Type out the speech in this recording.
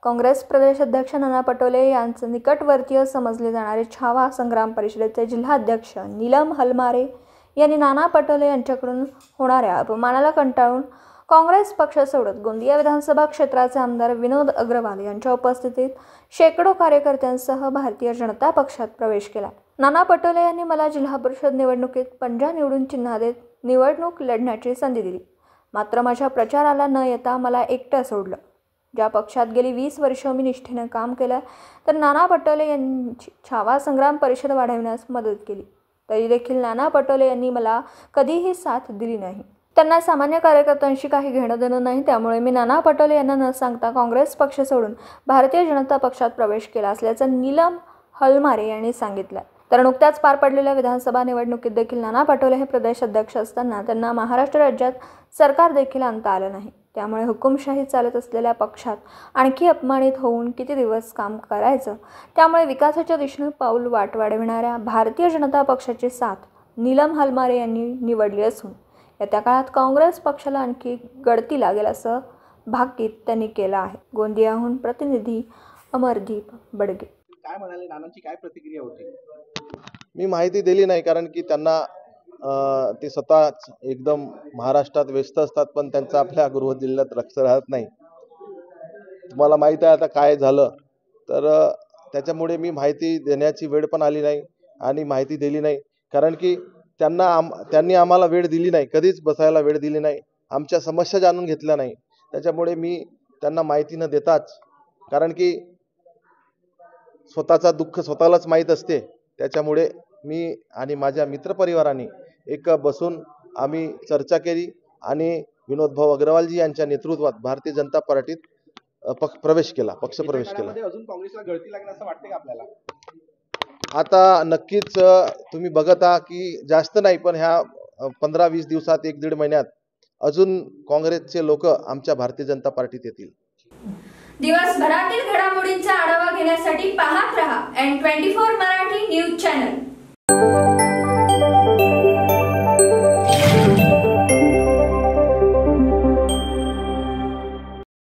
काँग्रेस प्रदेश अध्यक्ष नाना पटोले यांचे निकटवर्तीय समजले जाणारे छावा संग्राम परिषदेचे जिल्हाध्यक्ष नीलम हलमारे यांनी नाना पटोले यांच्याकडून होणाऱ्या अपमानाला कंटाळून काँग्रेस पक्ष सोडत गोंदिया विधानसभा क्षेत्राचे आमदार विनोद अग्रवाल यांच्या उपस्थितीत शेकडो कार्यकर्त्यांसह भारतीय जनता पक्षात प्रवेश केला। नाना पटोले यांनी मला जिल्हा परिषद निवडणुकीत पंजा निवडून चिन्ह देत निवडणूक लढण्याची संधी दिली, मात्र माझ्या प्रचाराला न येता मला एकटं सोडलं। ज्या पक्षात गेली 20 वर्ष मी निष्ठेने काम केलं, तर नाना पटोले यांची छावा संग्राम परिषद वाढवण्यास मदत केली, तरी देखील नाना पटोले यांनी मला कधीही साथ दिली नाही। त्यांना सामान्य कार्यकर्त्यांशी काही घेणं देणं नाही, त्यामुळे मी नाना पटोले यांना न सांगता काँग्रेस पक्ष सोडून भारतीय जनता पक्षात प्रवेश केला असल्याचं नीलम हलमारे यांनी सांगितलं। तर नुकत्याच पार पडलेल्या विधानसभा निवडणुकीत देखील नाना पटोले हे प्रदेश अध्यक्ष असताना त्यांना महाराष्ट्र राज्यात सरकार देखील आणता आलं नाही। त्यामुळे हुकुमशाही चालत असलेल्या पक्षात आणखी अपमानित होऊन किती दिवस काम करायचं, त्यामुळे विकासाच्या दिशेने पाऊल वाढविणाऱ्या भारतीय जनता पक्षाची साथ नीलम हलमारे यांनी निवडली असून येत्या काळात काँग्रेस पक्षाला आणखी गळती लागेल असं भाकीत त्यांनी केलं आहे। गोंदियाहून प्रतिनिधी अमरदीप बडगे। काय म्हणाले, नानांची काय प्रतिक्रिया होती? मी माहिती दिली नाही, कारण की त्यांना ते स्वतः एकदम महाराष्ट्रात व्यस्त असतात, पण त्यांचं आपल्या गृह जिल्ह्यात लक्ष राहत नाही। तुम्हाला माहिती आहे आता काय झालं, तर त्याच्यामुळे मी माहिती देण्याची वेळ पण आली नाही आणि माहिती दिली नाही, कारण की त्यांनी आम्हाला वेळ दिली नाही, कधीच बसायला वेळ दिली नाही, आमच्या समस्या जाणून घेतल्या नाही। त्याच्यामुळे मी त्यांना माहिती न देताच, कारण की स्वतःचा दुःख स्वतःलाच माहीत असते, त्याच्यामुळे मी आणि माझ्या मित्रपरिवाराने एक बसून आम्ही चर्चा केली आणि विनोद भाऊ अग्रवालजी यांच्या नेतृत्वात भारतीय जनता पार्टीत प्रवेश केला, पक्ष प्रवेश केला। अजून काँग्रेसला गळती लागेल असं वाटते का आपल्याला? आता नक्कीच तुम्ही बघत आहात की जास्त नाही, पण ह्या 15-20 दिवसात 1-1.5 महिन्यात अजून काँग्रेसचे लोक आमच्या भारतीय जनता पार्टीत येतील। दिवसभरातील घडामोडींचा आढावा घेण्यासाठी पाहत रहा N24 मराठी न्यूज चॅनल।